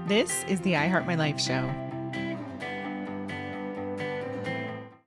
This is the I Heart My Life show.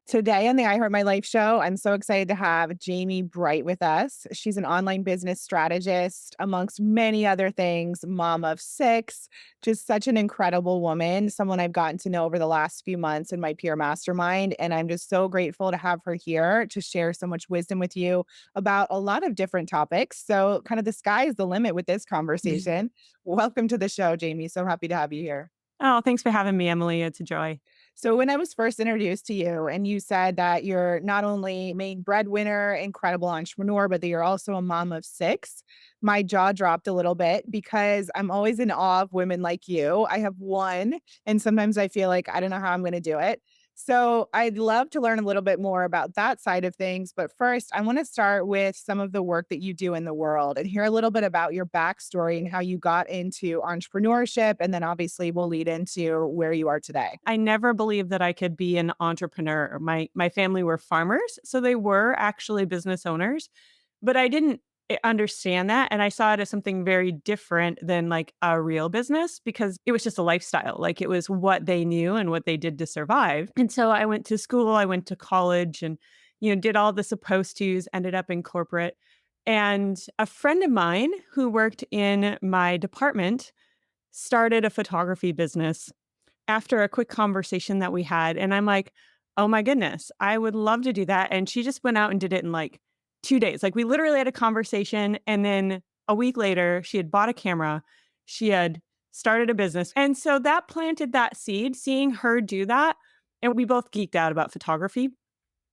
Today on the I Heart My Life show, I'm so excited to have Jamie Bright with us. She's an online business strategist, amongst many other things, mom of six, just such an incredible woman, someone I've gotten to know over the last few months in my peer mastermind. And I'm just so grateful to have her here to share so much wisdom with you about a lot of different topics. So, kind of the sky is the limit with this conversation. Welcome to the show, Jamie. So happy to have you here. Oh, thanks for having me, Emily. It's a joy. So when I was first introduced to you and you said that you're not only main breadwinner, incredible entrepreneur, but that you're also a mom of six, my jaw dropped a little bit because I'm always in awe of women like you. I have one, and sometimes I feel like I don't know how I'm going to do it. So I'd love to learn a little bit more about that side of things. But first, I want to start with some of the work that you do in the world and hear a little bit about your backstory and how you got into entrepreneurship. And then obviously we'll lead into where you are today. I never believed that I could be an entrepreneur. My family were farmers, so they were actually business owners, but I didn't understand that, and I saw it as something very different than like a real business because it was just a lifestyle. Like it was what they knew and what they did to survive. And so I went to school, I went to college and did all the supposed tos, ended up in corporate. And a friend of mine who worked in my department started a photography business after a quick conversation that we had. And I'm like, oh my goodness, I would love to do that. And she just went out and did it in like 2 days. Like we literally had a conversation. And then a week later, she had bought a camera. She had started a business. And so that planted that seed, seeing her do that. And we both geeked out about photography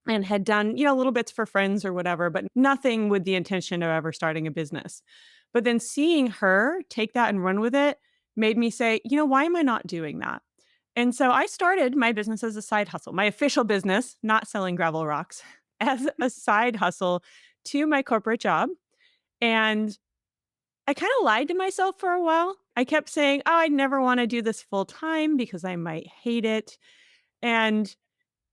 and had done, little bits for friends or whatever, but nothing with the intention of ever starting a business. But then seeing her take that and run with it made me say, why am I not doing that? And so I started my business as a side hustle, my official business, not selling gravel rocks, as a side hustle to my corporate job. And I kind of lied to myself for a while. I kept saying, oh, I never want to do this full time because I might hate it. And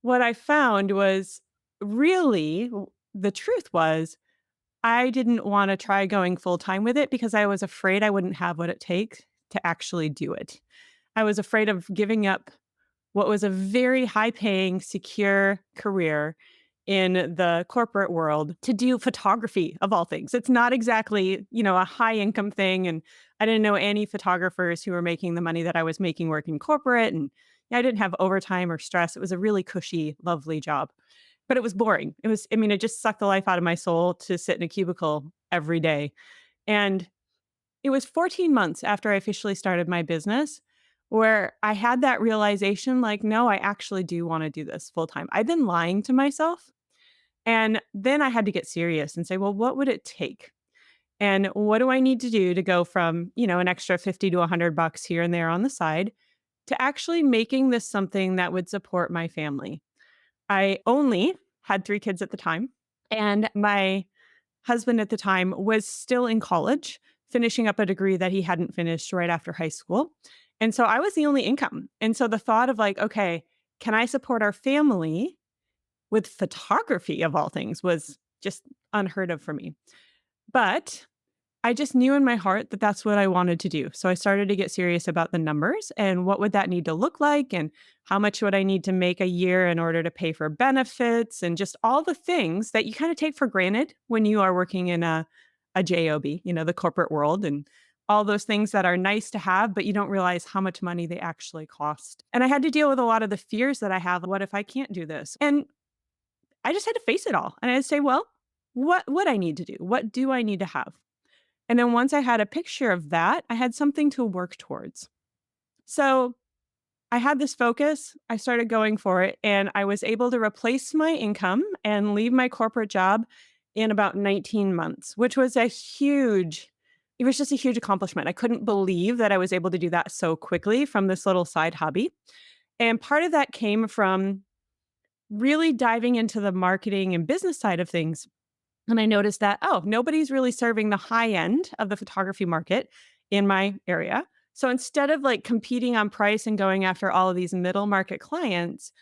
what I found was really the truth was I didn't want to try going full time with it because I was afraid I wouldn't have what it takes to actually do it. I was afraid of giving up what was a very high paying, secure career in the corporate world to do photography of all things. It's not exactly, a high income thing. And I didn't know any photographers who were making the money that I was making working corporate. And I didn't have overtime or stress. It was a really cushy, lovely job, but it was boring. It just sucked the life out of my soul to sit in a cubicle every day. And it was 14 months after I officially started my business where I had that realization like, no, I actually do want to do this full time. I've been lying to myself. And then I had to get serious and say, well, what would it take? And what do I need to do to go from, an extra 50 to $100 here and there on the side to actually making this something that would support my family? I only had 3 kids at the time, and my husband at the time was still in college, finishing up a degree that he hadn't finished right after high school. And so I was the only income. And so the thought of like, okay, can I support our family with photography of all things was just unheard of for me. But I just knew in my heart that that's what I wanted to do. So I started to get serious about the numbers and what would that need to look like and how much would I need to make a year in order to pay for benefits and just all the things that you kind of take for granted when you are working in a job, the corporate world and all those things that are nice to have, but you don't realize how much money they actually cost. And I had to deal with a lot of the fears that I have. What if I can't do this? And I just had to face it all. And I'd say, well, what I need to do? What do I need to have? And then once I had a picture of that, I had something to work towards. So I had this focus. I started going for it, and I was able to replace my income and leave my corporate job in about 19 months, which was it was just a huge accomplishment. I couldn't believe that I was able to do that so quickly from this little side hobby. And part of that came from really diving into the marketing and business side of things. And I noticed that, nobody's really serving the high end of the photography market in my area. So instead of like competing on price and going after all of these middle market clients,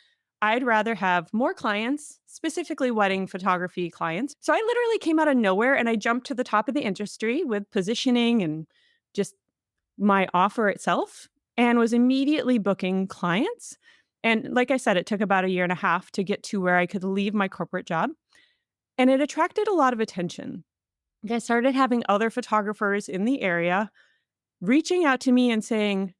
I'd rather have more clients, specifically wedding photography clients. So I literally came out of nowhere and I jumped to the top of the industry with positioning and just my offer itself. and was immediately booking clients. And like I said, it took about a year and a half to get to where I could leave my corporate job. And it attracted a lot of attention. I started having other photographers in the area reaching out to me and saying,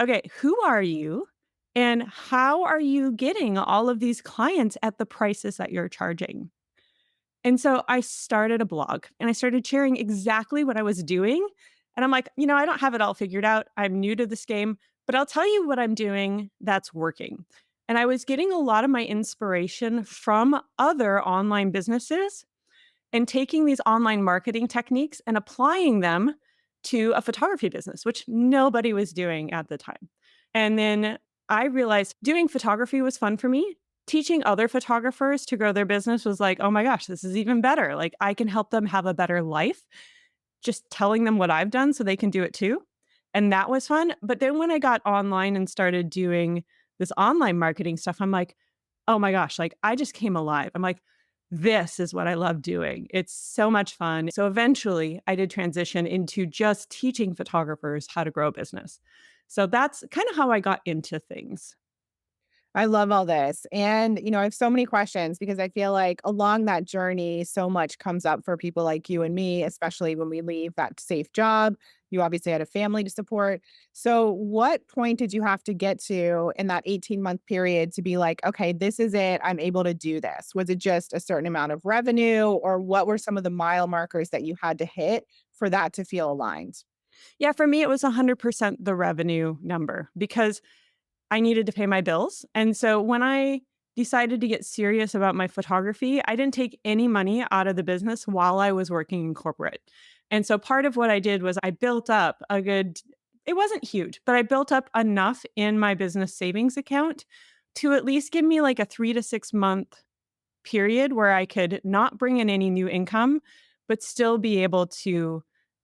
okay, who are you? And how are you getting all of these clients at the prices that you're charging? And so I started a blog and I started sharing exactly what I was doing. And I'm like, I don't have it all figured out. I'm new to this game, but I'll tell you what I'm doing that's working. And I was getting a lot of my inspiration from other online businesses and taking these online marketing techniques and applying them to a photography business, which nobody was doing at the time. And then I realized doing photography was fun for me. Teaching other photographers to grow their business was like, oh my gosh, this is even better. Like, I can help them have a better life just telling them what I've done so they can do it too. And that was fun. But then when I got online and started doing this online marketing stuff, I'm like, oh my gosh, like I just came alive. I'm like, this is what I love doing. It's so much fun. So eventually I did transition into just teaching photographers how to grow a business. So that's kind of how I got into things. I love all this. And, I have so many questions because I feel like along that journey, so much comes up for people like you and me, especially when we leave that safe job. You obviously had a family to support. So, what point did you have to get to in that 18-month period to be like, okay, this is it. I'm able to do this? Was it just a certain amount of revenue, or what were some of the mile markers that you had to hit for that to feel aligned? Yeah, for me, it was 100% the revenue number because I needed to pay my bills. And so when I decided to get serious about my photography, I didn't take any money out of the business while I was working in corporate. And so part of what I did was I built up a good, it wasn't huge, but I built up enough in my business savings account to at least give me like a 3 to 6 month period where I could not bring in any new income, but still be able to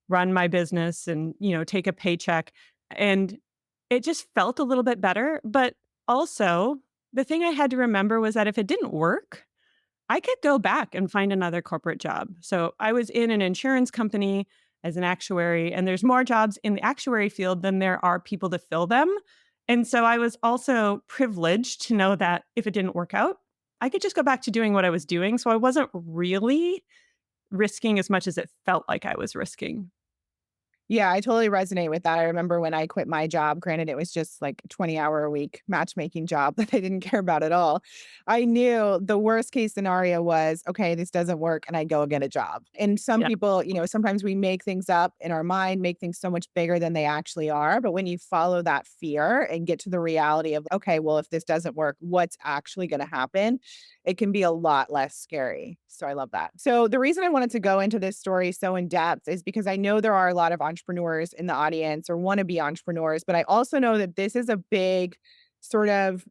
run my business and, take a paycheck. And it just felt a little bit better. But also, the thing I had to remember was that if it didn't work, I could go back and find another corporate job. So I was in an insurance company as an actuary, and there's more jobs in the actuary field than there are people to fill them. And so I was also privileged to know that if it didn't work out, I could just go back to doing what I was doing. So I wasn't really risking as much as it felt like I was risking. Yeah, I totally resonate with that. I remember when I quit my job, granted it was just like a 20-hour a week matchmaking job that I didn't care about at all. I knew the worst case scenario was, okay, this doesn't work and I go get a job. And some Yeah. people, sometimes we make things up in our mind, make things so much bigger than they actually are. But when you follow that fear and get to the reality of, okay, well, if this doesn't work, what's actually going to happen? It can be a lot less scary. So I love that. So the reason I wanted to go into this story so in depth is because I know there are a lot of entrepreneurs in the audience or want to be entrepreneurs, but I also know that this is a big sort of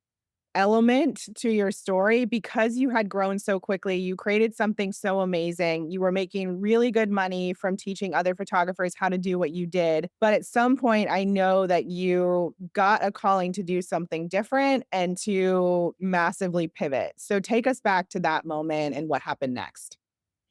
element to your story because you had grown so quickly. You created something so amazing. You were making really good money from teaching other photographers how to do what you did. But at some point, I know that you got a calling to do something different and to massively pivot. So take us back to that moment and what happened next.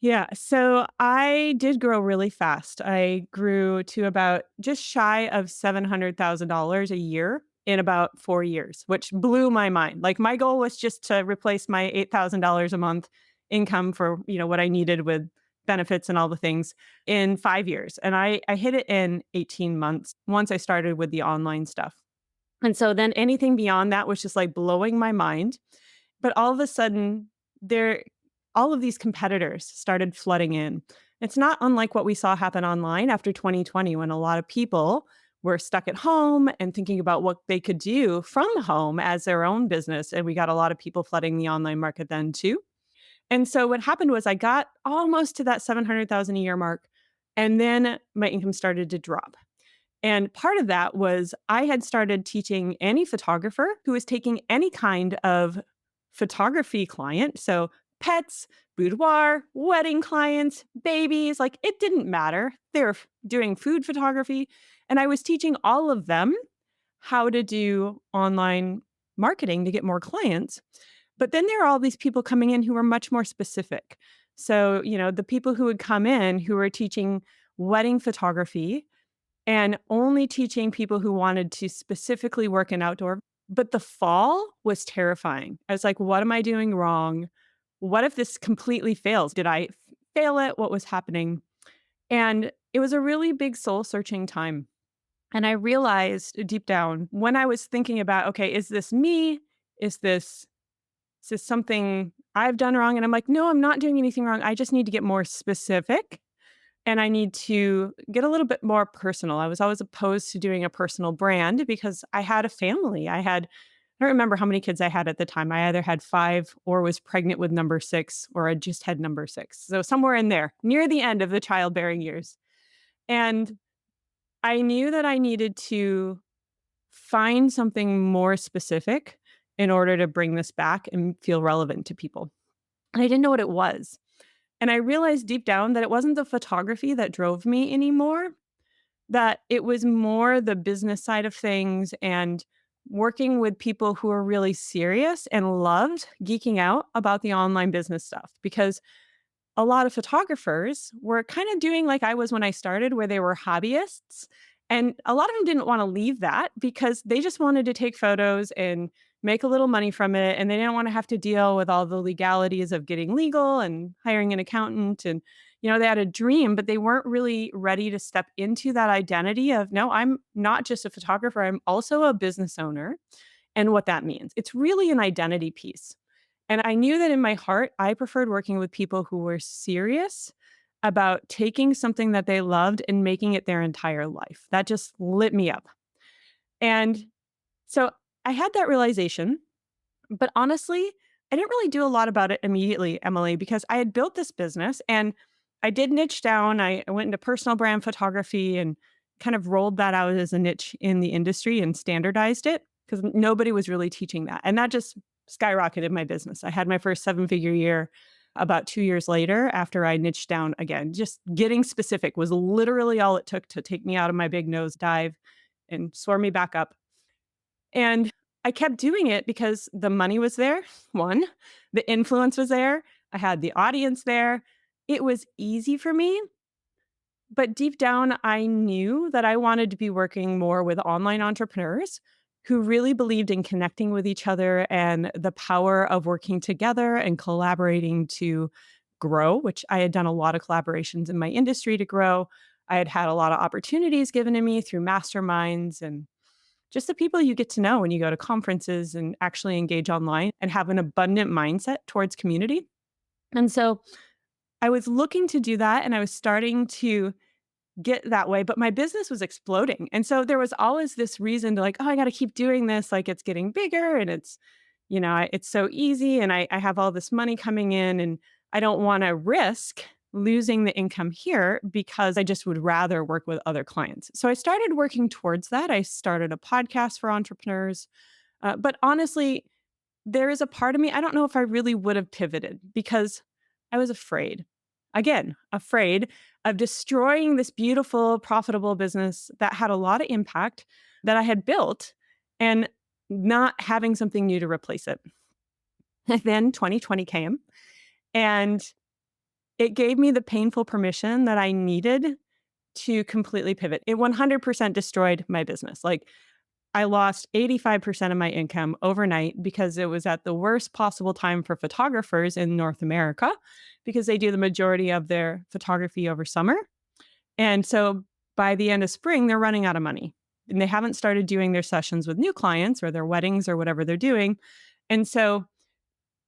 Yeah. So I did grow really fast. I grew to about just shy of $700,000 a year in about 4 years, which blew my mind. Like my goal was just to replace my $8,000 a month income for, what I needed with benefits and all the things in 5 years. And I hit it in 18 months once I started with the online stuff. And so then anything beyond that was just like blowing my mind. But all of a sudden, there all of these competitors started flooding in. It's not unlike what we saw happen online after 2020 when a lot of people were stuck at home and thinking about what they could do from home as their own business. And we got a lot of people flooding the online market then too. And so what happened was I got almost to that 700,000 a year mark and then my income started to drop. And part of that was I had started teaching any photographer who was taking any kind of photography client. So pets, boudoir, wedding clients, babies, like it didn't matter. They were doing food photography. And I was teaching all of them how to do online marketing to get more clients. But then there are all these people coming in who are much more specific. So, the people who would come in who were teaching wedding photography, and only teaching people who wanted to specifically work in outdoor. But the fall was terrifying. I was like, what am I doing wrong? What if this completely fails? Did I fail it? What was happening? And it was a really big soul searching time. And I realized deep down when I was thinking about, okay, is this me? Is this is this something I've done wrong? And I'm like, no, I'm not doing anything wrong. I just need to get more specific and I need to get a little bit more personal. I was always opposed to doing a personal brand because I had a family. I don't remember how many kids I had at the time. I either had 5 or was pregnant with number 6, or I just had number 6. So somewhere in there, near the end of the childbearing years. And I knew that I needed to find something more specific in order to bring this back and feel relevant to people. And I didn't know what it was. And I realized deep down that it wasn't the photography that drove me anymore, that it was more the business side of things and working with people who are really serious and loved geeking out about the online business stuff. Because a lot of photographers were kind of doing like I was when I started, where they were hobbyists. And a lot of them didn't want to leave that because they just wanted to take photos and make a little money from it. And they didn't want to have to deal with all the legalities of getting legal and hiring an accountant. And, they had a dream, but they weren't really ready to step into that identity of, no, I'm not just a photographer, I'm also a business owner and what that means. It's really an identity piece. And I knew that in my heart, I preferred working with people who were serious about taking something that they loved and making it their entire life. That just lit me up. And so I had that realization, but honestly, I didn't really do a lot about it immediately, Emily, because I had built this business and I did niche down. I went into personal brand photography and kind of rolled that out as a niche in the industry and standardized it because nobody was really teaching that. And that just skyrocketed my business. I had my first 7-figure year about 2 years later after I niched down again. Just getting specific was literally all it took to take me out of my big nose dive and soar me back up. And I kept doing it because the money was there, one, the influence was there, I had the audience there. It was easy for me, but deep down, I knew that I wanted to be working more with online entrepreneurs who really believed in connecting with each other and the power of working together and collaborating to grow, which I had done a lot of collaborations in my industry to grow. I had had a lot of opportunities given to me through masterminds and just the people you get to know when you go to conferences and actually engage online and have an abundant mindset towards community. And so I was looking to do that and I was starting to get that way, but my business was exploding. And so there was always this reason to like, oh, I got to keep doing this. Like it's getting bigger and it's so easy. And I have all this money coming in and I don't want to risk losing the income here because I just would rather work with other clients. So I started working towards that. I started a podcast for entrepreneurs. But honestly, there is a part of me, I don't know if I really would have pivoted because I was afraid. Again, afraid of destroying this beautiful, profitable business that had a lot of impact that I had built and not having something new to replace it. Then 2020 came and it gave me the painful permission that I needed to completely pivot. It 100% destroyed my business. Like I lost 85% of my income overnight because it was at the worst possible time for photographers in North America because they do the majority of their photography over summer. And so by the end of spring, they're running out of money and they haven't started doing their sessions with new clients or their weddings or whatever they're doing. And so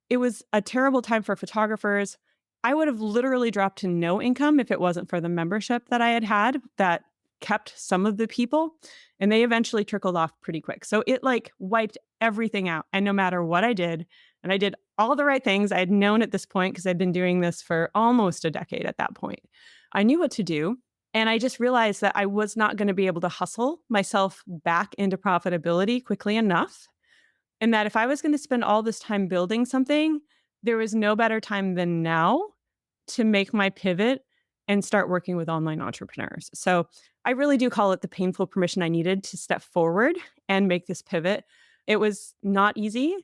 it was a terrible time for photographers. I would have literally dropped to no income if it wasn't for the membership that I had had that kept some of the people, and they eventually trickled off pretty quick. So it like wiped everything out. And no matter what I did, and I did all the right things I had known at this point because I'd been doing this for almost a decade at that point. I knew what to do. And I just realized that I was not going to be able to hustle myself back into profitability quickly enough. And that if I was going to spend all this time building something, there was no better time than now to make my pivot and start working with online entrepreneurs. So I really do call it the painful permission I needed to step forward and make this pivot. It was not easy,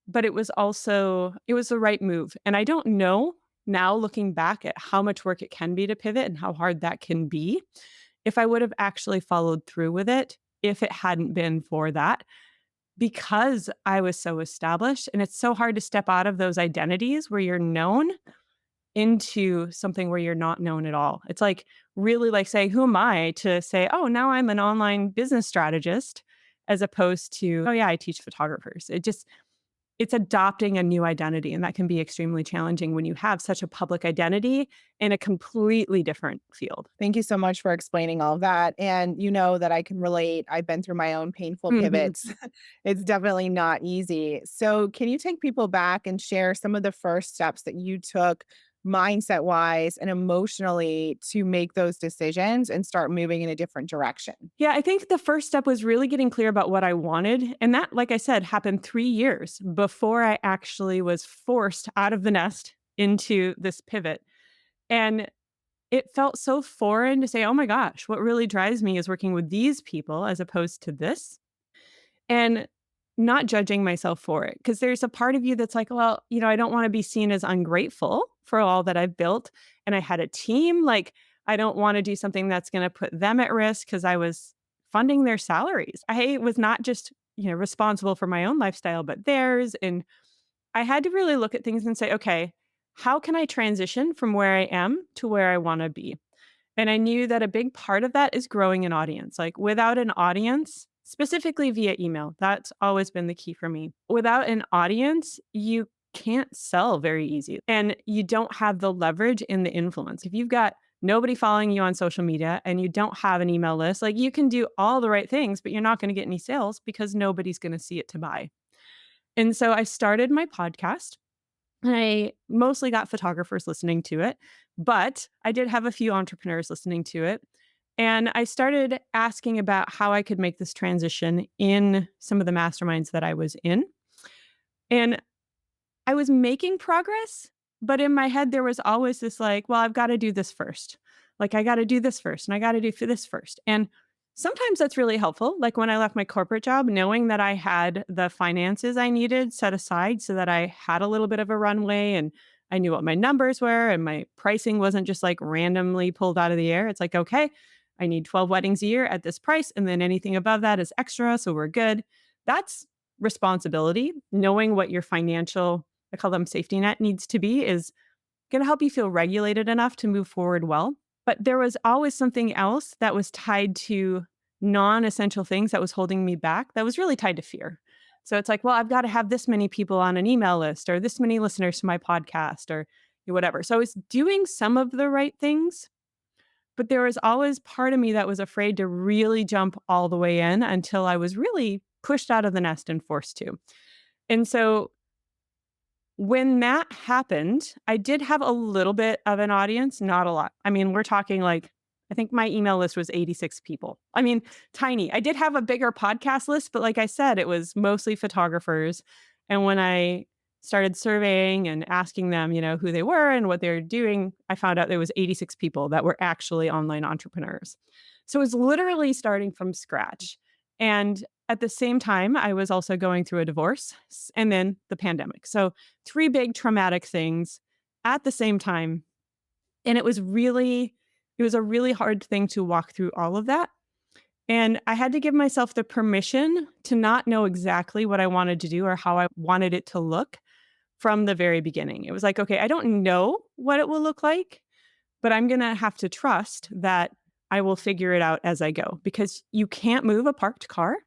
but it was the right move. And I don't know now looking back at how much work it can be to pivot and how hard that can be. if I would have actually followed through with it if it hadn't been for that, because I was so established. And it's so hard to step out of those identities where you're known into something where you're not known at all. It's like really like saying, who am I to say, oh, now I'm an online business strategist, as opposed to, oh, yeah, I teach photographers. It's adopting a new identity. And that can be extremely challenging when you have such a public identity in a completely different field. Thank you so much for explaining all of that. And you know that I can relate. I've been through my own painful Mhm. pivots. It's definitely not easy. So, can you take people back and share some of the first steps that you took mindset wise and emotionally to make those decisions and start moving in a different direction? Yeah, I think the first step was really getting clear about what I wanted. And that, like I said, happened 3 years before I actually was forced out of the nest into this pivot. And it felt so foreign to say, oh my gosh, what really drives me is working with these people as opposed to this. And not judging myself for it. Because there's a part of you that's like, well, I don't want to be seen as ungrateful for all that I've built. And I had a team. Like, I don't want to do something that's going to put them at risk because I was funding their salaries. I was not just, responsible for my own lifestyle, but theirs. And I had to really look at things and say, okay, how can I transition from where I am to where I want to be? And I knew that a big part of that is growing an audience. Like without an audience, specifically via email, that's always been the key for me. Without an audience, you can't sell very easy and you don't have the leverage in the influence. If you've got nobody following you on social media and you don't have an email list, like you can do all the right things, but you're not going to get any sales because nobody's going to see it to buy. And so I started my podcast. I mostly got photographers listening to it, but I did have a few entrepreneurs listening to it. And I started asking about how I could make this transition in some of the masterminds that I was in. And I was making progress, but in my head, there was always this like, well, I've got to do this first. Like, I got to do this first and I got to do for this first. And sometimes that's really helpful. Like when I left my corporate job, knowing that I had the finances I needed set aside so that I had a little bit of a runway and I knew what my numbers were and my pricing wasn't just like randomly pulled out of the air. It's like, okay, I need 12 weddings a year at this price. And then anything above that is extra. So we're good. That's responsibility. Knowing what your financial, I call them safety net, needs to be is going to help you feel regulated enough to move forward well. But there was always something else that was tied to non-essential things that was holding me back that was really tied to fear. So it's like, well, I've got to have this many people on an email list or this many listeners to my podcast or whatever. So I was doing some of the right things, but there was always part of me that was afraid to really jump all the way in until I was really pushed out of the nest and forced to. And so when that happened, I did have a little bit of an audience, not a lot. I mean, we're talking like, I think my email list was 86 people. I mean, tiny. I did have a bigger podcast list, but like I said, it was mostly photographers. And when I started surveying and asking them, who they were and what they were doing, I found out there was 86 people that were actually online entrepreneurs. So it was literally starting from scratch. And at the same time, I was also going through a divorce and then the pandemic. So, three big traumatic things at the same time. And it was a really hard thing to walk through all of that. And I had to give myself the permission to not know exactly what I wanted to do or how I wanted it to look from the very beginning. It was like, okay, I don't know what it will look like, but I'm going to have to trust that I will figure it out as I go because you can't move a parked car.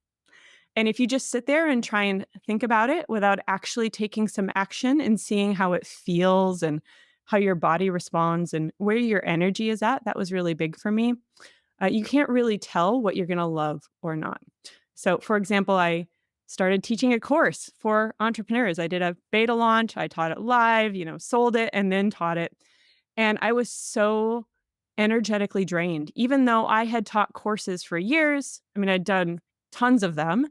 And if you just sit there and try and think about it without actually taking some action and seeing how it feels and how your body responds and where your energy is at, that was really big for me. You can't really tell what you're going to love or not. So, for example, I started teaching a course for entrepreneurs. I did a beta launch, I taught it live, sold it, and then taught it. And I was so energetically drained, even though I had taught courses for years. I mean, I'd done tons of them.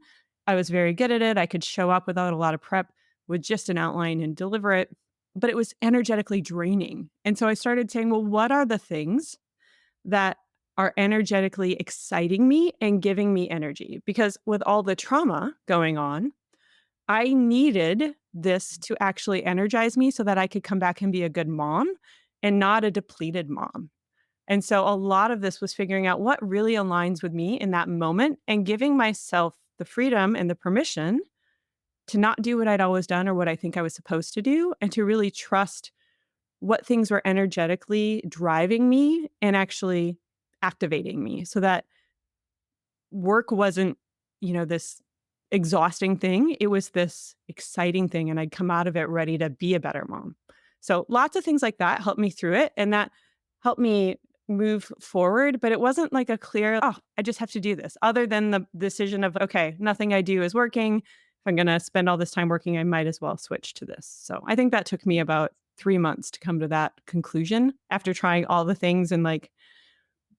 I was very good at it. I could show up without a lot of prep with just an outline and deliver it, but it was energetically draining. And so I started saying, well, what are the things that are energetically exciting me and giving me energy? Because with all the trauma going on, I needed this to actually energize me so that I could come back and be a good mom and not a depleted mom. And so a lot of this was figuring out what really aligns with me in that moment and giving myself the freedom and the permission to not do what I'd always done or what I think I was supposed to do, and to really trust what things were energetically driving me and actually activating me, so that work wasn't, this exhausting thing. It was this exciting thing, and I'd come out of it ready to be a better mom. So lots of things like that helped me through it, and that helped me move forward. But it wasn't like a clear, oh, I just have to do this, other than the decision of, okay, nothing I do is working. If I'm going to spend all this time working, I might as well switch to this. So I think that took me about 3 months to come to that conclusion after trying all the things and like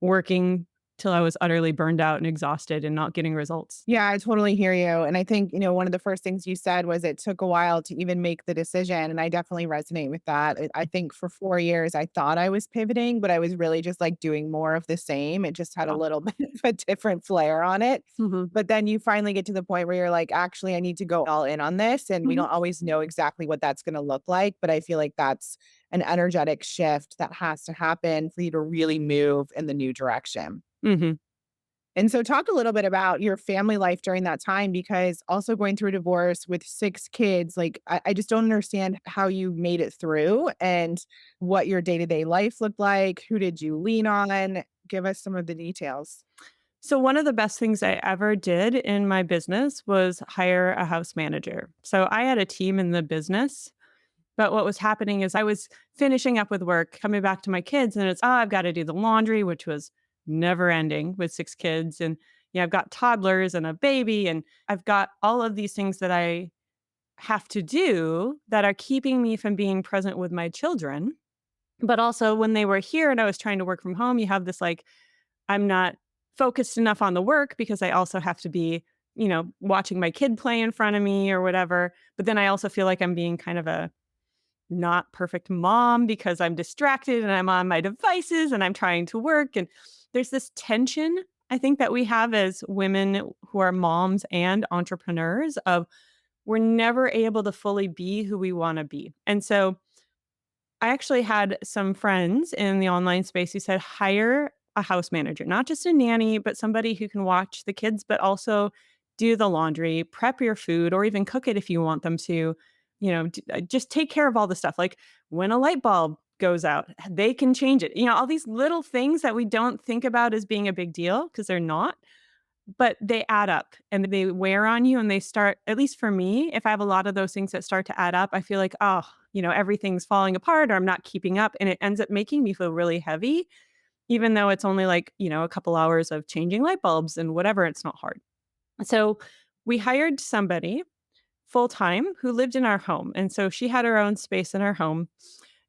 working till I was utterly burned out and exhausted and not getting results. Yeah, I totally hear you. And I think, one of the first things you said was it took a while to even make the decision. And I definitely resonate with that. I think for 4 years, I thought I was pivoting, but I was really just like doing more of the same. It just had a Yeah. little bit of a different flair on it. Mhm. But then you finally get to the point where you're like, actually, I need to go all in on this. And we Mhm. don't always know exactly what that's going to look like. But I feel like that's an energetic shift that has to happen for you to really move in the new direction. Mhm. And so talk a little bit about your family life during that time because also going through a divorce with 6 kids, like I just don't understand how you made it through and what your day-to-day life looked like. Who did you lean on? Give us some of the details. So one of the best things I ever did in my business was hire a house manager. So I had a team in the business, but what was happening is I was finishing up with work, coming back to my kids, and it's, oh, I've got to do the laundry, which was never ending with 6 kids. And I've got toddlers and a baby, and I've got all of these things that I have to do that are keeping me from being present with my children. But also when they were here and I was trying to work from home, you have this like, I'm not focused enough on the work because I also have to be, watching my kid play in front of me or whatever. But then I also feel like I'm being kind of a not perfect mom because I'm distracted and I'm on my devices and I'm trying to work. And there's this tension, I think, that we have as women who are moms and entrepreneurs of we're never able to fully be who we want to be. And so I actually had some friends in the online space who said, hire a house manager, not just a nanny, but somebody who can watch the kids, but also do the laundry, prep your food, or even cook it if you want them to, just take care of all the stuff. Like when a light bulb goes out, they can change it. All these little things that we don't think about as being a big deal because they're not, but they add up and they wear on you and they start, at least for me, if I have a lot of those things that start to add up, I feel like, oh, everything's falling apart or I'm not keeping up. And it ends up making me feel really heavy, even though it's only like, a couple hours of changing light bulbs and whatever. It's not hard. So we hired somebody full time who lived in our home. And so she had her own space in our home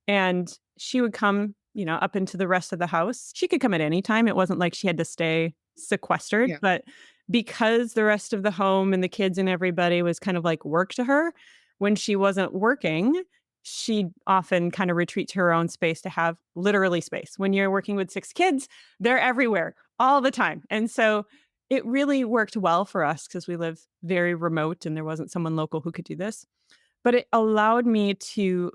and she would come, up into the rest of the house. She could come at any time. It wasn't like she had to stay sequestered, Yeah. but because the rest of the home and the kids and everybody was kind of like work to her, when she wasn't working, she'd often kind of retreat to her own space to have literally space. When you're working with 6 kids, they're everywhere all the time. And so it really worked well for us because we live very remote and there wasn't someone local who could do this. But it allowed me to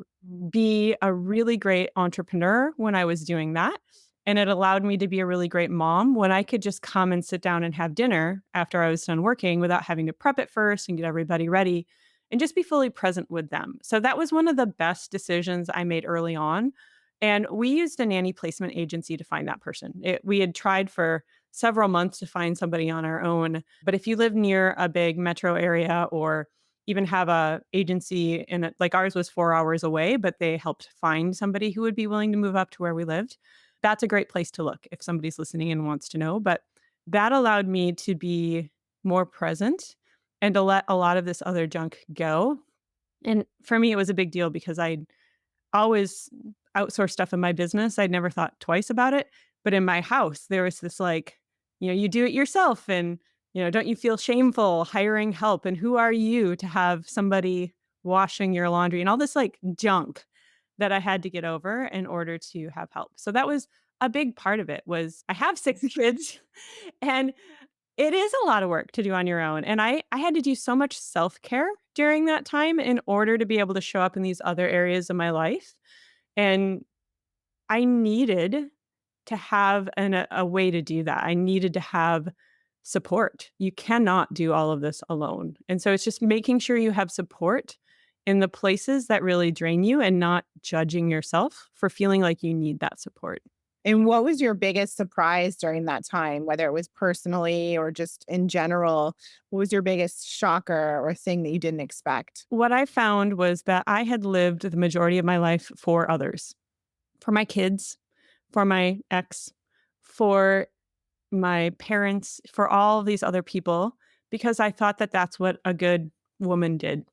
be a really great entrepreneur when I was doing that, and it allowed me to be a really great mom when I could just come and sit down and have dinner after I was done working without having to prep it first and get everybody ready and just be fully present with them. So that was one of the best decisions I made early on, and we used a nanny placement agency to find that person. We had tried for several months to find somebody on our own, but if you live near a big metro area or even have a agency in it, like ours was 4 hours away, but they helped find somebody who would be willing to move up to where we lived. That's a great place to look if somebody's listening and wants to know, but that allowed me to be more present and to let a lot of this other junk go. And for me, it was a big deal because I always outsource stuff in my business. I'd never thought twice about it. But in my house, there was this like, you do it yourself. And, don't you feel shameful hiring help? And who are you to have somebody washing your laundry and all this like junk that I had to get over in order to have help. So that was a big part of it was I have 6 kids and it is a lot of work to do on your own. And I had to do so much self-care during that time in order to be able to show up in these other areas of my life. And I needed to have a way to do that. I needed to have support. You cannot do all of this alone. And so it's just making sure you have support in the places that really drain you and not judging yourself for feeling like you need that support. And what was your biggest surprise during that time, whether it was personally or just in general? What was your biggest shocker or thing that you didn't expect? What I found was that I had lived the majority of my life for others, for my kids, for my ex, for my parents, for all these other people, because I thought that that's what a good woman did.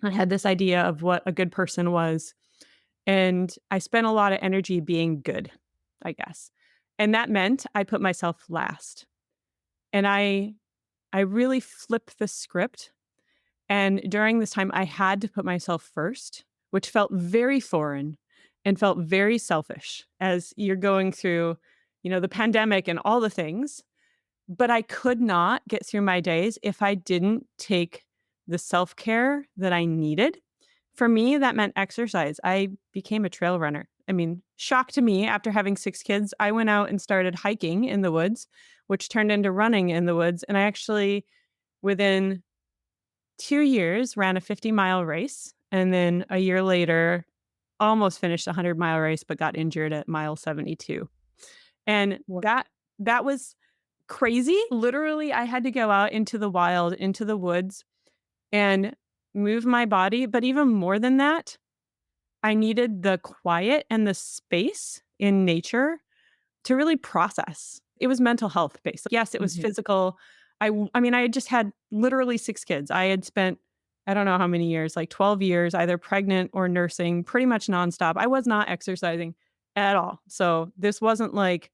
I had this idea of what a good person was. And I spent a lot of energy being good, I guess. And that meant I put myself last. And I really flipped the script. And during this time I had to put myself first, which felt very foreign and felt very selfish as you're going through, the pandemic and all the things. But I could not get through my days if I didn't take the self-care that I needed. For me, that meant exercise. I became a trail runner. I mean, shock to me, after having 6 kids, I went out and started hiking in the woods, which turned into running in the woods, and I actually, within 2 years, ran a 50-mile race, and then a year later, almost finished a 100-mile race, but got injured at mile 72. And that was crazy. Literally, I had to go out into the wild, into the woods, and move my body, but even more than that, I needed the quiet and the space in nature to really process. It was mental health based. Yes, it was Mhm. physical. I mean, I had just had literally 6 kids. I had spent, I don't know how many years, like 12 years, either pregnant or nursing, pretty much nonstop. I was not exercising at all. So this wasn't like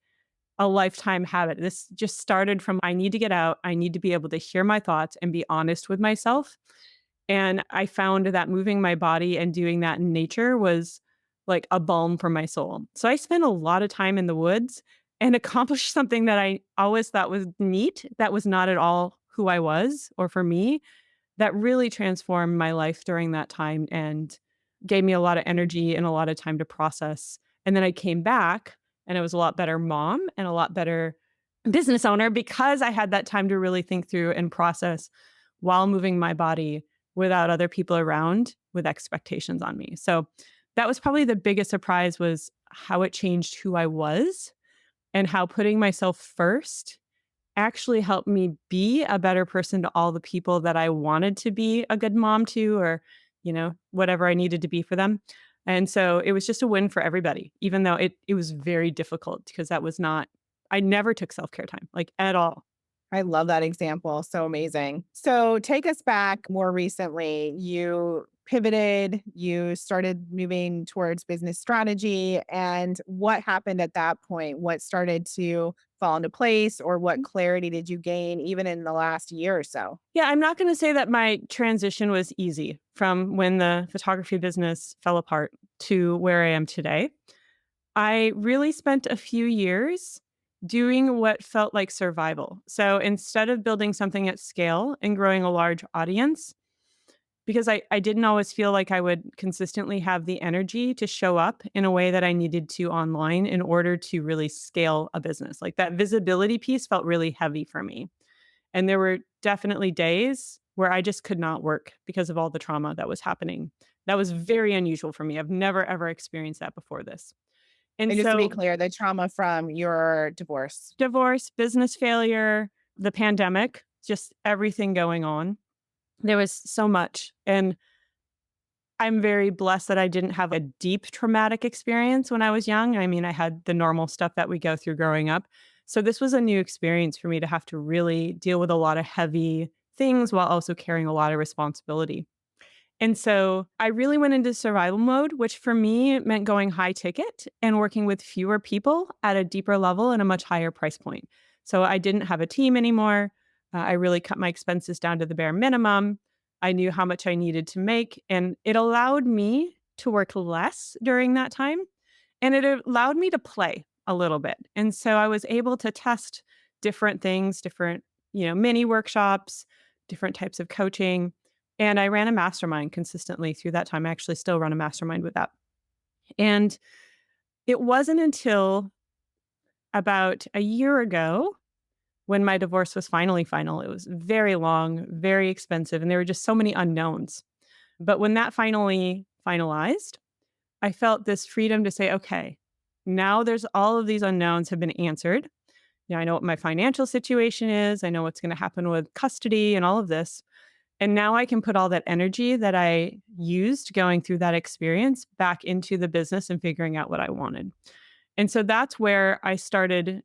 a lifetime habit. This just started from I need to get out. I need to be able to hear my thoughts and be honest with myself. And I found that moving my body and doing that in nature was like a balm for my soul. So I spent a lot of time in the woods and accomplished something that I always thought was neat, that was not at all who I was or for me, that really transformed my life during that time and gave me a lot of energy and a lot of time to process. And then I came back and I was a lot better mom and a lot better business owner because I had that time to really think through and process while moving my body without other people around with expectations on me. So that was probably the biggest surprise was how it changed who I was and how putting myself first actually helped me be a better person to all the people that I wanted to be a good mom to or, whatever I needed to be for them. And so it was just a win for everybody, even though it was very difficult because that was not I never took self-care time, like at all. I love that example. So amazing. So take us back more recently. You pivoted, you started moving towards business strategy. And what happened at that point? What started to fall into place, or what clarity did you gain even in the last year or so? Yeah, I'm not gonna say that my transition was easy from when the photography business fell apart to where I am today. I really spent a few years doing what felt like survival. So instead of building something at scale and growing a large audience, because I didn't always feel like I would consistently have the energy to show up in a way that I needed to online in order to really scale a business. Like that visibility piece felt really heavy for me. And there were definitely days where I just could not work because of all the trauma that was happening. That was very unusual for me. I've never ever experienced that before this. And And just to be so clear, the trauma from your divorce. divorce, business failure, the pandemic, just everything going on. There was so much. And I'm very blessed that I didn't have a deep traumatic experience when I was young. I mean, I had the normal stuff that we go through growing up. So this was a new experience for me to have to really deal with a lot of heavy things while also carrying a lot of responsibility. And so I really went into survival mode, which for me meant going high ticket and working with fewer people at a deeper level and a much higher price point. So I didn't have a team anymore. I really cut my expenses down to the bare minimum. I knew how much I needed to make, and it allowed me to work less during that time. And it allowed me to play a little bit. And so I was able to test different things, different, mini workshops, different types of coaching. And I ran a mastermind consistently through that time. I actually still run a mastermind with that. And it wasn't until about a year ago when my divorce was finally final. It was very long, very expensive, and there were just so many unknowns. But when that finally finalized, I felt this freedom to say, okay, now there's all of these unknowns have been answered. I know what my financial situation is. I know what's going to happen with custody and all of this. And now I can put all that energy that I used going through that experience back into the business and figuring out what I wanted. And so that's where I started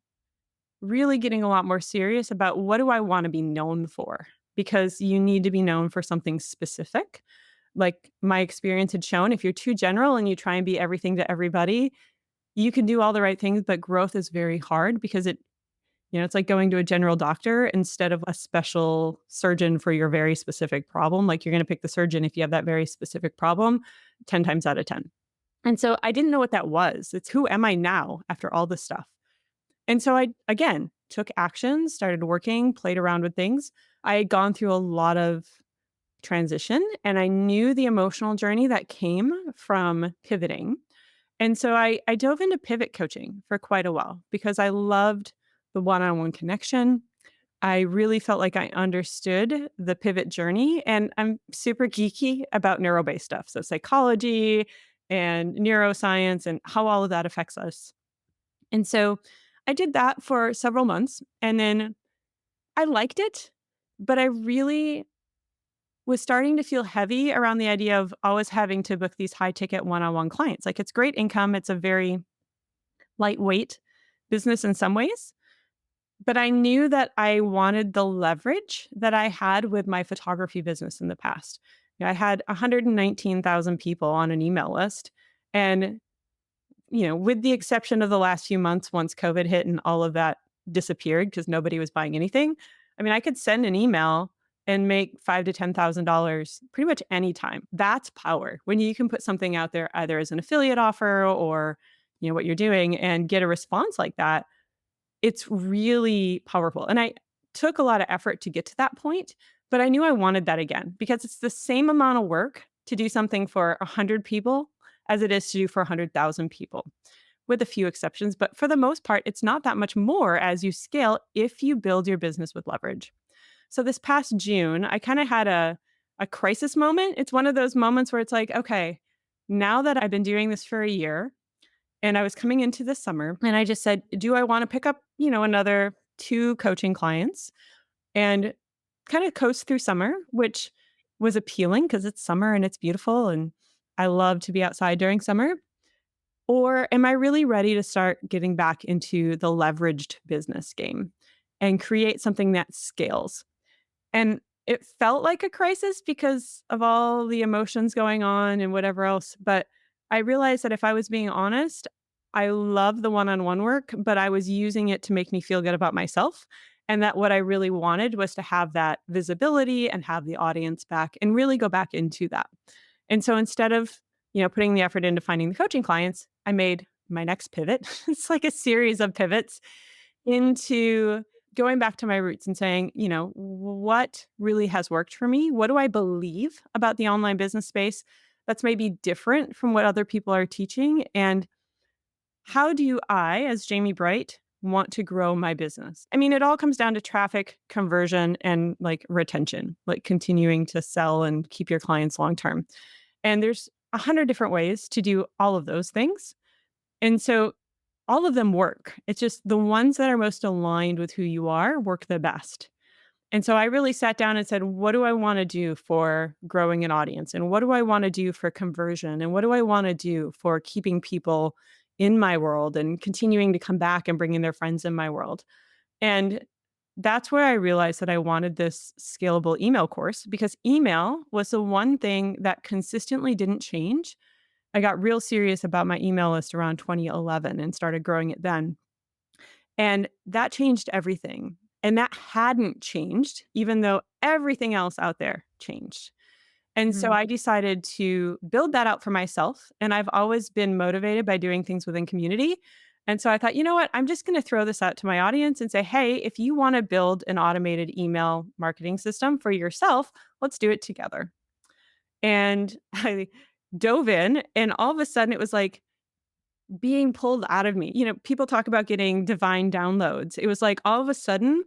really getting a lot more serious about what do I want to be known for? Because you need to be known for something specific. Like my experience had shown, if you're too general and you try and be everything to everybody, you can do all the right things, but growth is very hard because it's like going to a general doctor instead of a special surgeon for your very specific problem. Like you're going to pick the surgeon if you have that very specific problem 10 times out of 10. And so I didn't know what that was. It's who am I now after all this stuff? And so I, again, took action, started working, played around with things. I had gone through a lot of transition and I knew the emotional journey that came from pivoting. And so I dove into pivot coaching for quite a while because I loved the one on one connection. I really felt like I understood the pivot journey. And I'm super geeky about neuro based stuff. So, psychology and neuroscience and how all of that affects us. And so I did that for several months. And then I liked it, but I really was starting to feel heavy around the idea of always having to book these high ticket one on one clients. Like it's great income, it's a very lightweight business in some ways. But I knew that I wanted the leverage that I had with my photography business in the past. I had 119,000 people on an email list. And, with the exception of the last few months, once COVID hit and all of that disappeared because nobody was buying anything, I mean, I could send an email and make $5,000 to $10,000 pretty much anytime. That's power. When you can put something out there either as an affiliate offer or, what you're doing and get a response like that, it's really powerful. And I took a lot of effort to get to that point, but I knew I wanted that again because it's the same amount of work to do something for 100 people as it is to do for 100,000 people, with a few exceptions. But for the most part, it's not that much more as you scale if you build your business with leverage. So this past June, I kind of had a crisis moment. It's one of those moments where it's like, okay, now that I've been doing this for a year, and I was coming into the summer and I just said, do I want to pick up, another 2 coaching clients and kind of coast through summer, which was appealing because it's summer and it's beautiful and I love to be outside during summer? Or am I really ready to start getting back into the leveraged business game and create something that scales? And it felt like a crisis because of all the emotions going on and whatever else. But I realized that if I was being honest, I love the one on one work, but I was using it to make me feel good about myself. And that what I really wanted was to have that visibility and have the audience back and really go back into that. And so instead of, putting the effort into finding the coaching clients, I made my next pivot. It's like a series of pivots into going back to my roots and saying, what really has worked for me? What do I believe about the online business space that's maybe different from what other people are teaching? And how do I, as Jamie Bright, want to grow my business? I mean, it all comes down to traffic, conversion, and like retention, like continuing to sell and keep your clients long term. And there's 100 different ways to do all of those things. And so all of them work. It's just the ones that are most aligned with who you are work the best. And so I really sat down and said, what do I want to do for growing an audience? And what do I want to do for conversion? And what do I want to do for keeping people in my world and continuing to come back and bringing their friends in my world? And that's where I realized that I wanted this scalable email course because email was the one thing that consistently didn't change. I got real serious about my email list around 2011 and started growing it then. And that changed everything. And that hadn't changed, even though everything else out there changed. And so Mhm. I decided to build that out for myself. And I've always been motivated by doing things within community. And so I thought, you know what? I'm just going to throw this out to my audience and say, hey, if you want to build an automated email marketing system for yourself, let's do it together. And I dove in, and all of a sudden it was like, being pulled out of me. People talk about getting divine downloads. It was like all of a sudden,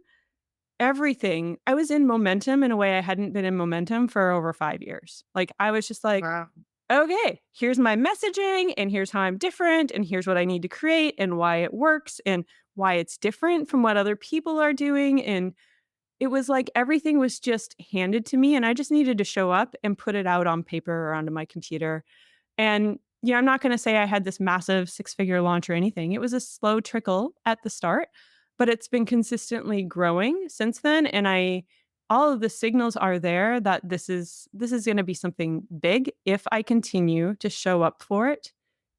everything I was in momentum in a way I hadn't been in momentum for over 5 years. Like, I was just like, Wow. "Okay, here's my messaging, and here's how I'm different, and here's what I need to create, and why it works, and why it's different from what other people are doing," and it was like everything was just handed to me, and I just needed to show up and put it out on paper or onto my computer. And, I'm not gonna say I had this massive six-figure launch or anything. It was a slow trickle at the start, but it's been consistently growing since then, and I all of the signals are there that this is gonna be something big if I continue to show up for it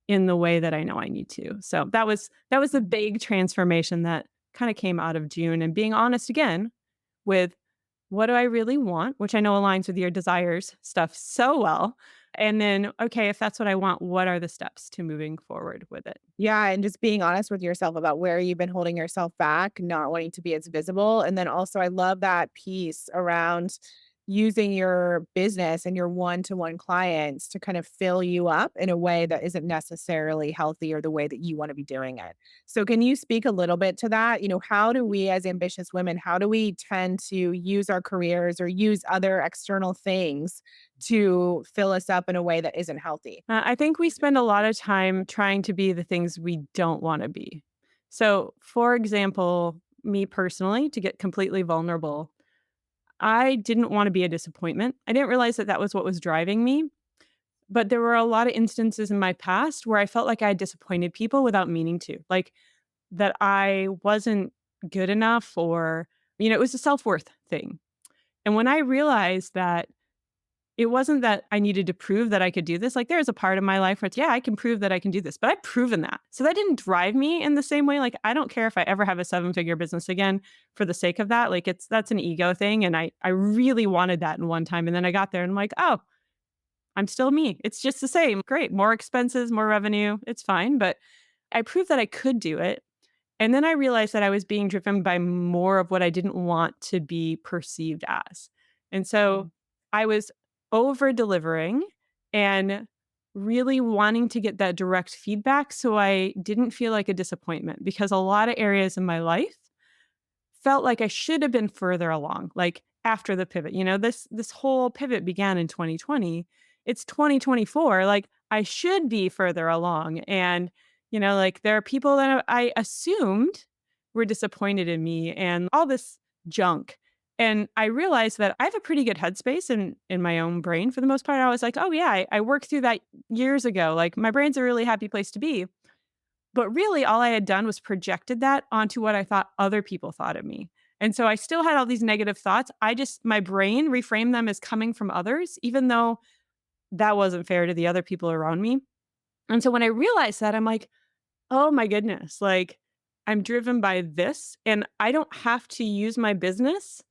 in the way that I know I need to. So that was a big transformation that kinda came out of June, and being honest again with what do I really want, which I know aligns with your desires stuff so well. And then, okay, if that's what I want, what are the steps to moving forward with it? Yeah, and just being honest with yourself about where you've been holding yourself back, not wanting to be as visible. And then also, I love that piece around using your business and your one-to-one clients to kind of fill you up in a way that isn't necessarily healthy or the way that you want to be doing it. So, can you speak a little bit to that? How do we, as ambitious women, how do we tend to use our careers or use other external things to fill us up in a way that isn't healthy? I think we spend a lot of time trying to be the things we don't want to be. So, for example, me personally, to get completely vulnerable, I didn't want to be a disappointment. I didn't realize that that was what was driving me. But there were a lot of instances in my past where I felt like I had disappointed people without meaning to. Like, that I wasn't good enough, or, it was a self-worth thing. And when I realized that it wasn't that I needed to prove that I could do this, like, there's a part of my life where it's, yeah, I can prove that I can do this, but I've proven that. So that didn't drive me in the same way. Like, I don't care if I ever have a seven-figure business again for the sake of that. Like, that's an ego thing. And I really wanted that in one time. And then I got there and I'm like, oh, I'm still me. It's just the same. Great. More expenses, more revenue. It's fine. But I proved that I could do it. And then I realized that I was being driven by more of what I didn't want to be perceived as. And so I was over delivering and really wanting to get that direct feedback so I didn't feel like a disappointment, because a lot of areas in my life felt like I should have been further along, like after the pivot. This whole pivot began in 2020. It's 2024. Like, I should be further along. And, like, there are people that I assumed were disappointed in me and all this junk. And I realized that I have a pretty good headspace in my own brain for the most part. I was like, oh yeah, I worked through that years ago. Like, my brain's a really happy place to be. But really, all I had done was projected that onto what I thought other people thought of me. And so I still had all these negative thoughts. My brain reframed them as coming from others, even though that wasn't fair to the other people around me. And so when I realized that, I'm like, oh my goodness, like, I'm driven by this, and I don't have to use my business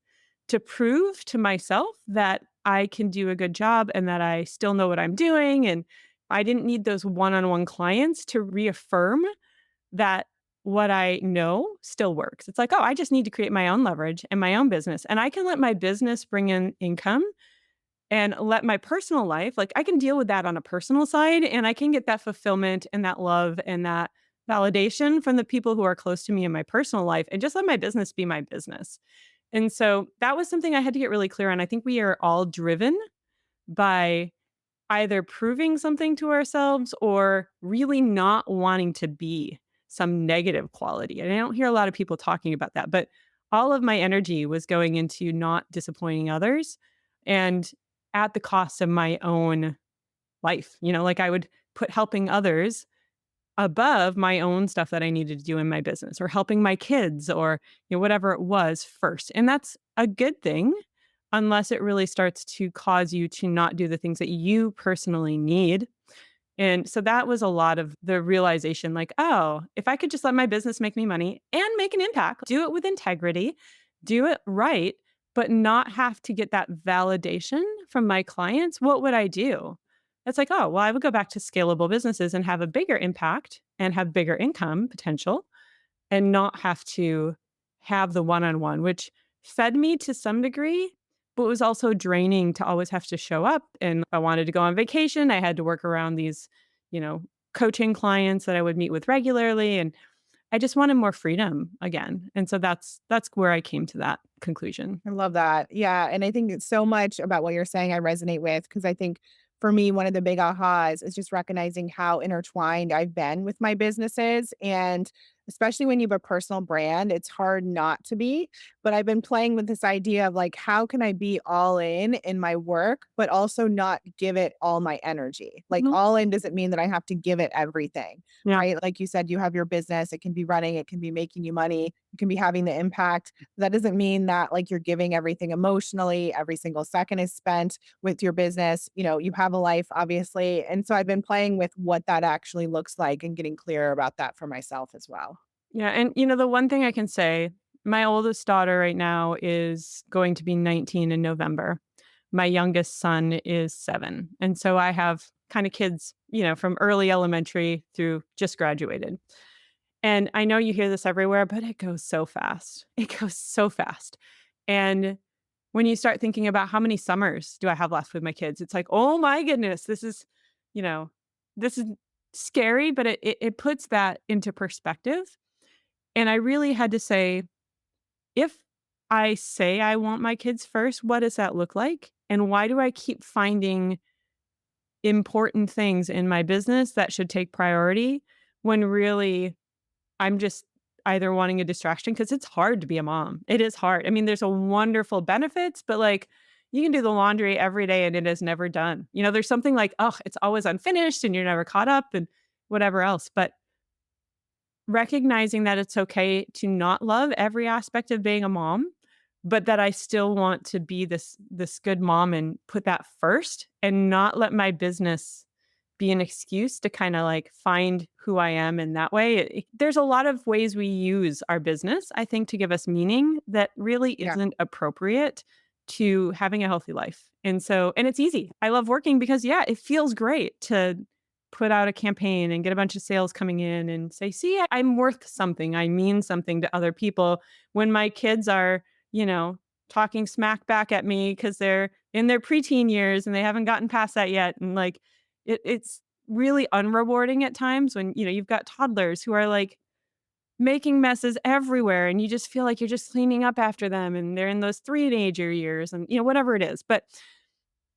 to prove to myself that I can do a good job and that I still know what I'm doing. And I didn't need those one on one clients to reaffirm that what I know still works. It's like, oh, I just need to create my own leverage and my own business. And I can let my business bring in income and let my personal life, like, I can deal with that on a personal side, and I can get that fulfillment and that love and that validation from the people who are close to me in my personal life, and just let my business be my business. And so that was something I had to get really clear on. I think we are all driven by either proving something to ourselves or really not wanting to be some negative quality. And I don't hear a lot of people talking about that, but all of my energy was going into not disappointing others and at the cost of my own life. Like, I would put helping others above my own stuff that I needed to do in my business, or helping my kids, or, whatever it was first. And that's a good thing, unless it really starts to cause you to not do the things that you personally need. And so that was a lot of the realization, like, oh, if I could just let my business make me money and make an impact, do it with integrity, do it right, but not have to get that validation from my clients, what would I do? It's like, oh, well, I would go back to scalable businesses and have a bigger impact and have bigger income potential, and not have to have the one on one, which fed me to some degree, but was also draining to always have to show up. And if I wanted to go on vacation, I had to work around these, you know, coaching clients that I would meet with regularly, and I just wanted more freedom again. And so that's where I came to that conclusion. I love that. Yeah, and I think it's so much about what you're saying I resonate with because I think for me, one of the big ahas is just recognizing how intertwined I've been with my businesses. And especially when you have a personal brand, it's hard not to be. But I've been playing with this idea of like, how can I be all in my work, but also not give it all my energy? Like, Mhm. all in doesn't mean that I have to give it everything, Yeah. right? Like you said, you have your business, it can be running, it can be making you money, you can be having the impact. That doesn't mean that like you're giving everything emotionally, every single second is spent with your business. You know, you have a life, obviously. And so I've been playing with what that actually looks like and getting clearer about that for myself as well. Yeah, and the one thing I can say, my oldest daughter right now is going to be 19 in November. My youngest son is 7. And so I have kind of kids, from early elementary through just graduated. And I know you hear this everywhere, but it goes so fast. It goes so fast. And when you start thinking about how many summers do I have left with my kids, it's like, oh my goodness, you know, this is scary, but it puts that into perspective. And I really had to say, if I say I want my kids first, what does that look like? And why do I keep finding important things in my business that should take priority when really I'm just either wanting a distraction because it's hard to be a mom. It is hard. I mean, there's a wonderful benefits, but like you can do the laundry every day and it is never done. There's something like, oh, it's always unfinished and you're never caught up and whatever else. But recognizing that it's okay to not love every aspect of being a mom, but that I still want to be this good mom and put that first and not let my business be an excuse to kinda, like, find who I am in that way. There's a lot of ways we use our business, I think, to give us meaning that really Yeah. isn't appropriate to having a healthy life. And it's easy. I love working because, yeah, it feels great to put out a campaign and get a bunch of sales coming in and say, "See, I'm worth something. I mean something to other people." When my kids are, you know, talking smack back at me because 'cause they're in their preteen years and they haven't gotten past that yet, and, like, it's really unrewarding at times when, you've got toddlers who are, like, making messes everywhere, and you just feel like you're just cleaning up after them, and they're in those teenager years and, whatever it is. But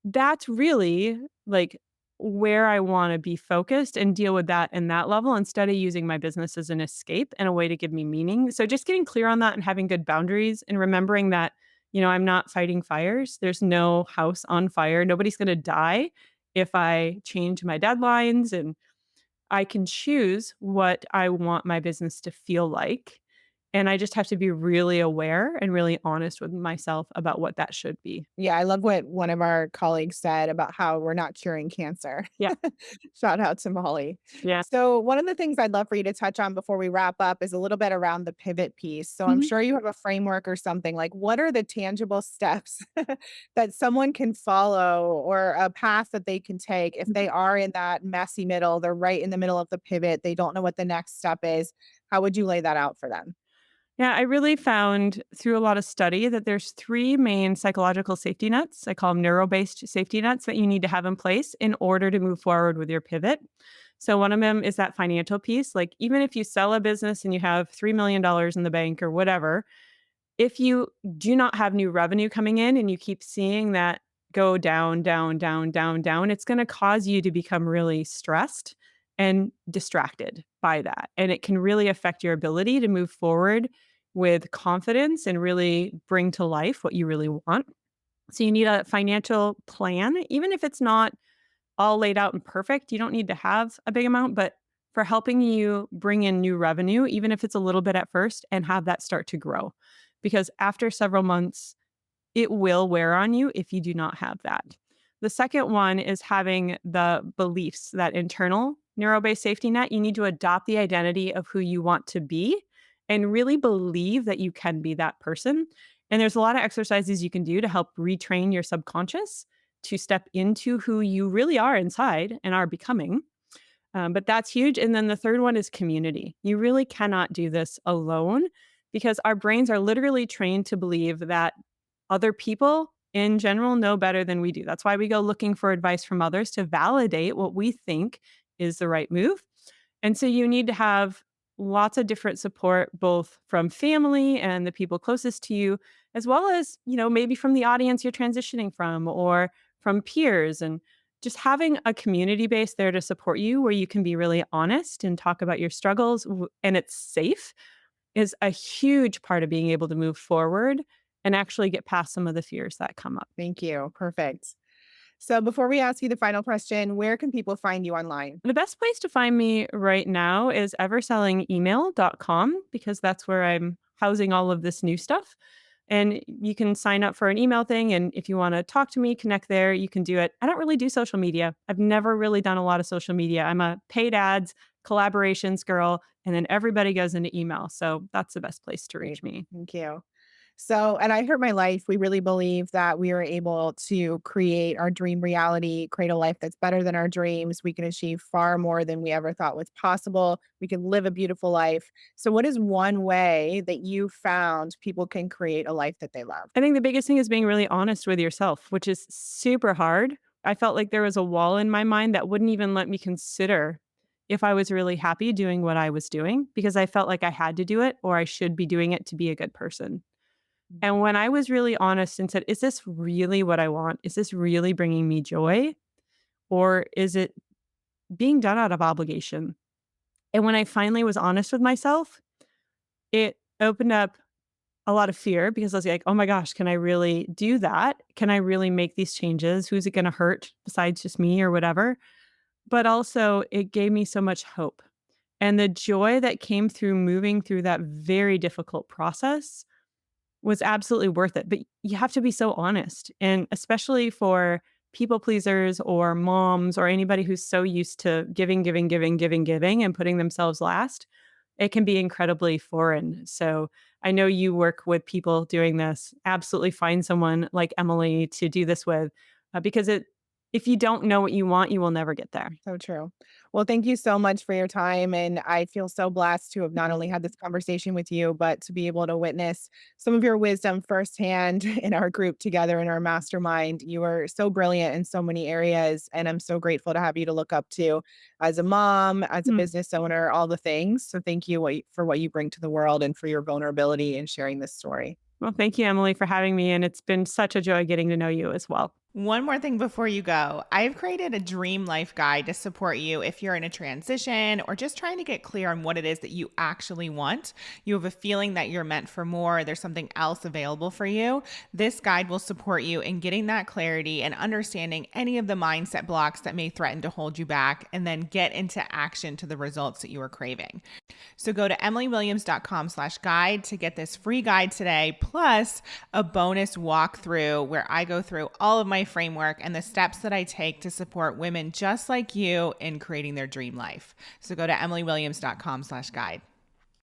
that's really, like, where I wanna be focused and deal with that in that level instead of using my business as an escape and a way to give me meaning. So just getting clear on that and having good boundaries and remembering that, I'm not fighting fires. There's no house on fire. Nobody's gonna die if I change my deadlines, and I can choose what I want my business to feel like. And I just have to be really aware and really honest with myself about what that should be. Yeah, I love what one of our colleagues said about how we're not curing cancer. Yeah. Shout out to Molly. Yeah. So, one of the things I'd love for you to touch on before we wrap up is a little bit around the pivot piece. So, I'm Mhm. sure you have a framework or something like what are the tangible steps that someone can follow or a path that they can take if they Mhm. are in that messy middle? They're right in the middle of the pivot, they don't know what the next step is. How would you lay that out for them? Yeah, I really found through a lot of study that there's 3 main psychological safety nets. I call them neuro-based safety nets that you need to have in place in order to move forward with your pivot. So one of them is that financial piece. Like, even if you sell a business and you have $3 million in the bank or whatever, if you do not have new revenue coming in and you keep seeing that go down, down, down, down, down, it's gonna cause you to become really stressed and distracted by that, and it can really affect your ability to move forward with confidence and really bring to life what you really want. So you need a financial plan, even if it's not all laid out and perfect. You don't need to have a big amount, but for helping you bring in new revenue, even if it's a little bit at first, and have that start to grow. Because after several months, it will wear on you if you do not have that. The second one is having the beliefs, that internal neuro based safety net. You need to adopt the identity of who you want to be and really believe that you can be that person. And there's a lot of exercises you can do to help retrain your subconscious to step into who you really are inside and are becoming. But that's huge. And then the third one is community. You really cannot do this alone because our brains are literally trained to believe that other people in general know better than we do. That's why we go looking for advice from others to validate what we think is the right move. And so you need to have lots of different support, both from family and the people closest to you, as well as, maybe from the audience you're transitioning from or from peers. And just having a community base there to support you where you can be really honest and talk about your struggles and it's safe is a huge part of being able to move forward and actually get past some of the fears that come up. Thank you. Perfect. So before we ask you the final question, where can people find you online? The best place to find me right now is eversellingemail.com because that's where I'm housing all of this new stuff. And you can sign up for an email thing. And if you want to talk to me, connect there, you can do it. I don't really do social media. I've never really done a lot of social media. I'm a paid ads, collaborations girl, and then everybody goes into email. So that's the best place to Great. reach me. Thank you. So, at I Heart My Life, we really believe that we are able to create our dream reality, create a life that's better than our dreams. We can achieve far more than we ever thought was possible. We can live a beautiful life. So, what is one way that you found people can create a life that they love? I think the biggest thing is being really honest with yourself, which is super hard. I felt like there was a wall in my mind that wouldn't even let me consider if I was really happy doing what I was doing because I felt like I had to do it or I should be doing it to be a good person. Mm. And when I was really honest and said, is this really what I want? Is this really bringing me joy? Or is it being done out of obligation? And when I finally was honest with myself, it opened up a lot of fear because I was like, "Oh my gosh, can I really do that? Can I really make these changes? Who's it gonna hurt besides just me or whatever?" But also, it gave me so much hope. And the joy that came through moving through that very difficult process was absolutely worth it. But you have to be so honest, and especially for people pleasers or moms or anybody who's so used to giving, giving, giving, giving, giving, and putting themselves last, it can be incredibly foreign. So I know you work with people doing this. Absolutely find someone like Emily to do this with because if you don't know what you want, you will never get there. So true. Well, thank you so much for your time. And I feel so blessed to have not only had this conversation with you, but to be able to witness some of your wisdom firsthand in our group together in our mastermind. You are so brilliant in so many areas. And I'm so grateful to have you to look up to as a mom, as a Hmm. business owner, all the things. So thank you for what you bring to the world and for your vulnerability in sharing this story. Well, thank you, Emily, for having me. And it's been such a joy getting to know you as well. One more thing before you go. I've created a dream life guide to support you if you're in a transition or just trying to get clear on what it is that you actually want. You have a feeling that you're meant for more, there's something else available for you. This guide will support you in getting that clarity and understanding any of the mindset blocks that may threaten to hold you back, and then get into action to the results that you are craving. So go to emilywilliams.com/guide to get this free guide today, plus a bonus walkthrough where I go through all of my framework and the steps that I take to support women just like you in creating their dream life. So go to emilywilliams.com/guide.